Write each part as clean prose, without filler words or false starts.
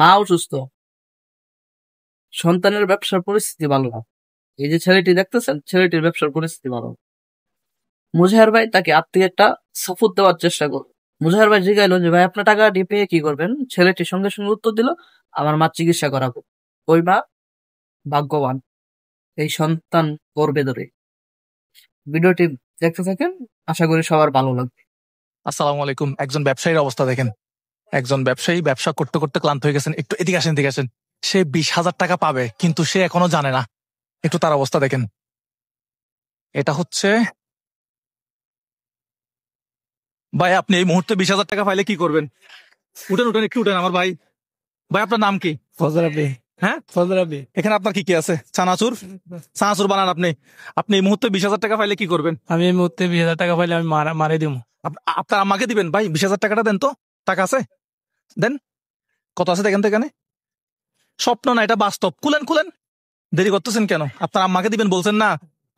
মা অসুস্থ, সন্তানের ব্যবসার পরিস্থিতি ভালো না। এই যে ছেলেটি দেখতেছেন, ছেলেটির ব্যবসার পরিস্থিতি ভালো না। মুজাহের ভাই তাকে আর্থিক একটা সাপোর্ট দেওয়ার চেষ্টা করল। মুজাহের ভাই জিগাইলো যে ভাই আপনার টাকাটি পেয়ে কি করবেন? ছেলেটি সঙ্গে সঙ্গে উত্তর দিল, আমার মা চিকিৎসা করাবো। ওই মা ভাগ্যবান, এই সন্তান গর্বে ধরে। ভিডিওটি দেখতে থাকেন, আশা করি সবার ভালো লাগবে। আসসালামু আলাইকুম। একজন ব্যবসায়ীর অবস্থা দেখেন। একজন ব্যবসায়ী ব্যবসা করতে করতে ক্লান্ত হয়ে গেছেন। একটু এদিকে আসেন, এদিকে আসেন। সে 20,000 টাকা পাবে, কিন্তু সে এখনো জানে না। একটু তার অবস্থা দেখেন। এটা হচ্ছে ভাই, আপনি এই মুহূর্তে 20,000 টাকা পাইলে কি করবেন? উঠেন উঠেন, একটু উঠেন আমার ভাই। ভাই আপনার নাম কি? ফজরাবি। হ্যাঁ, ফজরাবি। এখানে আপনার কি কি আছে? চানাচুর, চানাচুর বানান আপনি। আপনি এই মুহূর্তে 20,000 টাকা পাইলে কি করবেন? আমি এই মুহূর্তে 20,000 টাকা পাইলে আমি মারে দিব। আপনার আম্মাকে দিবেন? ভাই 20,000 টাকাটা দেন তো। টাকা আছে? দেন। কত আছে দেখেন তো এখানে। স্বপ্ন না, এটা বাস্তব। খুলেন খুলেন, দেরি করতেছেন কেন? আপনার আম্মাকে দিবেন বলছেন না?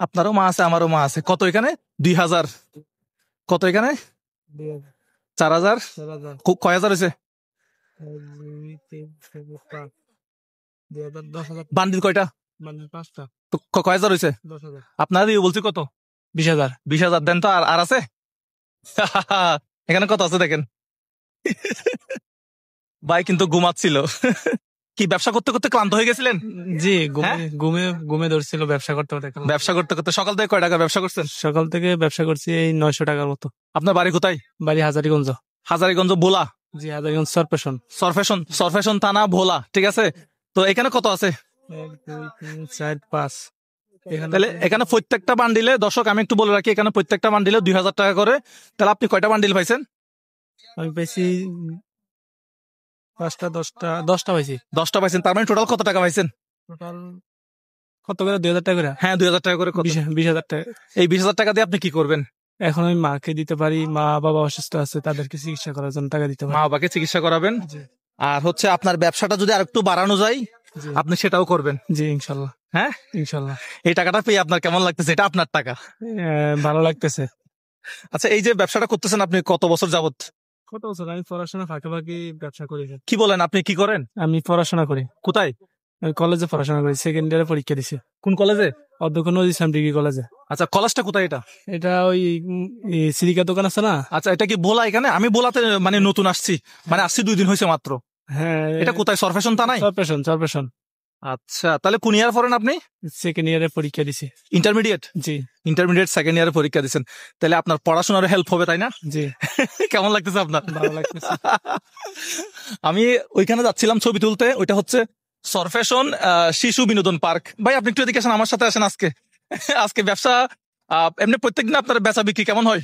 আপনারও মা আছে, আমারও মা আছে। কত এখানে? 2,000। কত এখানে? 4,000। কয় হাজার হয়েছে? বান্ডিল কয়টা? তো কয় হাজার হয়েছে? আপনারা দিয়ে বলছি কত? 20,000। 20,000 দেন তো। আর আছে? এখানে কত আছে দেখেন। ভাই কিন্তু ঘুমাচ্ছিল। কি ব্যবসা করতে করতে ক্লান্ত হয়ে গেছিলেন? জি, ঘুমে ধরছিল ব্যবসা করতে করতে। ব্যবসা করতে করতে সকাল থেকে কয় টাকা ব্যবসা করছেন? সকাল থেকে ব্যবসা করছি এই 900 টাকার মতো। আপনার বাড়ি কোথায়? বাড়ি হাজারীগঞ্জ। হাজারীগঞ্জ ভোলা? জি, হাজারীগঞ্জ সরপেশন। সরফেশন থানা ভোলা, ঠিক আছে। তো এখানে কত আছে? 1 2 3 4 5। তাহলে এখানে প্রত্যেকটা বান্ডিলে, দর্শক আমি একটু বলে রাখি, এখানে প্রত্যেকটা বান্ডিলে 2,000 টাকা করে। তাহলে আপনি কয়টা বান্ডিল পাইছেন? আমি পাইছি 5টা 10টা পাইছি। 10টা পাইছেন। তার মানে টোটাল কত টাকা পাইছেন? টোটাল কত করে? 2,000 টাকা করে। হ্যাঁ, 2,000 টাকা করে। 20,000 টাকা। এই 20,000 টাকা দিয়ে আপনি কি করবেন? এখন আমি মাকে দিতে পারি, মা বাবা অসুস্থ আছে, তাদেরকে চিকিৎসা করার জন্য টাকা দিতে পারি। মা বাবাকে চিকিৎসা করাবেন। আর হচ্ছে আপনার ব্যবসাটা যদি আরেকটু বাড়ানো যায়, আপনি সেটাও করবেন। জি, ইনশাল্লাহ। হ্যাঁ, ইনশাল্লাহ। এই টাকাটা পেয়ে আপনার কেমন লাগতেছে? এটা আপনার টাকা। ভালো লাগতেছে। আচ্ছা, এই যে ব্যবসাটা করতেছেন আপনি কত বছর যাবত? কত বছর? আমি পড়াশোনা ফাঁকি ব্যবসা করি। কি বলেন? আপনি কি করেন? আমি পড়াশোনা করি। কোথায়? আমি কলেজে পড়াশোনা করি, সেকেন্ড ইয়ারে পরীক্ষা দিছি। কোন কলেজে? অধ্যক্ষ নজরুল ইসলাম ডিগ্রি কলেজে। আচ্ছা, কলেজটা কোথায় এটা? এটা ওই সিরিকা দোকান আছে না? আচ্ছা, এটা কি ভোলা? এখানে আমি ভোলাতে মানে নতুন আসছি, মানে আসছি 2 দিন হয়েছে মাত্র। হ্যাঁ। এটা কোথায়? সরফেশন থানায়? সরপেশন। আচ্ছা, তাহলে কোন ইয়ার পড়েন আপনি? সেকেন্ড ইয়ারে পরীক্ষা দিছি। ইন্টারমিডিয়েট? জি, ইন্টারমিডিয়েট সেকেন্ড ইয়ারে পরীক্ষা দিচ্ছেন। তাহলে আপনার পড়াশোনার হেল্প হবে, তাই না? জি। কেমন লাগতেছে আপনার? ভালো লাগতেছে। আমি ওইখানে যাচ্ছিলাম ছবি তুলতে। ওইটা হচ্ছে সরফেশন শিশু বিনোদন পার্ক। ভাই আপনি একটু এদিকে আসেন, আমার সাথে আসেন। আজকে ব্যবসা এমনি প্রত্যেকদিন আপনার বেচা বিক্রি কেমন হয়?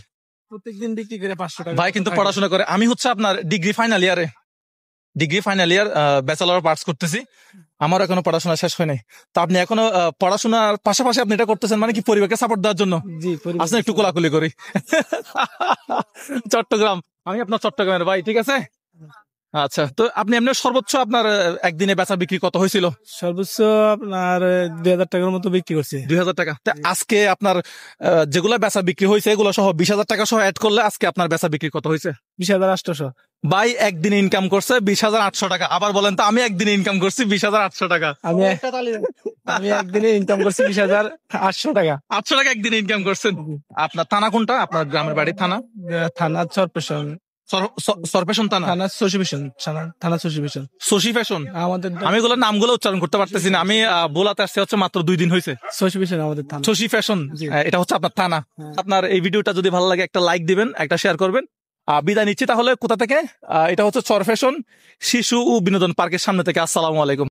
প্রত্যেকদিন বিক্রি করে 500 টাকা। ভাই কিন্তু পড়াশোনা করে। আমি হচ্ছে আপনার degree final year bachelor of arts করতেছি। আমার এখনো পড়াশোনা শেষ হয় নাই। তো আপনি এখনো পড়াশোনার পাশাপাশি আপনি এটা করতেছেন, মানে কি পরিবারকে সাপোর্ট দেওয়ার জন্য? জি, আসলে একটু কোলাকুলি করি। চট্টগ্রাম, আমি আপনার চট্টগ্রামের ভাই, ঠিক আছে। আচ্ছা, তো আপনি এমনি সর্বোচ্চ আপনার একদিনে বেচা বিক্রি কত হয়েছিল? সর্বোচ্চ আপনার 2,000 টাকার মতো বিক্রি করছি। 2,000 টাকা। আজকে আপনার যেগুলো বেচা বিক্রি হয়েছে এগুলো সহ 20,000 টাকা সহ অ্যাড করলে আজকে আপনার বেচা বিক্রি কত হয়েছে? 20,800। ভাই একদিনে ইনকাম করছে 20,800 টাকা। আবার বলেন তো, আমি একদিনে ইনকাম করছি 20,800 টাকা। আমি একদিনে ইনকাম করছি 20,800 টাকা। 800 টাকা একদিনে ইনকাম করছেন। আপনার থানা কোনটা? আপনার গ্রামের বাড়ির থানা? থানা সরপেশন। সরফেশন থানা? শশী ফ্যাশন। আমাদের আমি এগুলোর নামগুলো উচ্চারণ করতে পারতেছি না। আমি বোলাতে আসছে হচ্ছে মাত্র 2 দিন হয়েছে। আমাদের থানা শশী ফ্যাশন, এটা হচ্ছে আপনার থানা। আপনার এই ভিডিওটা যদি ভালো লাগে একটা লাইক দিবেন, একটা শেয়ার করবেন। বিদায় নিচ্ছি তাহলে। কোথা থেকে? এটা হচ্ছে সরফেশন শিশু ও বিনোদন পার্কের সামনে থেকে। আসসালামু আলাইকুম।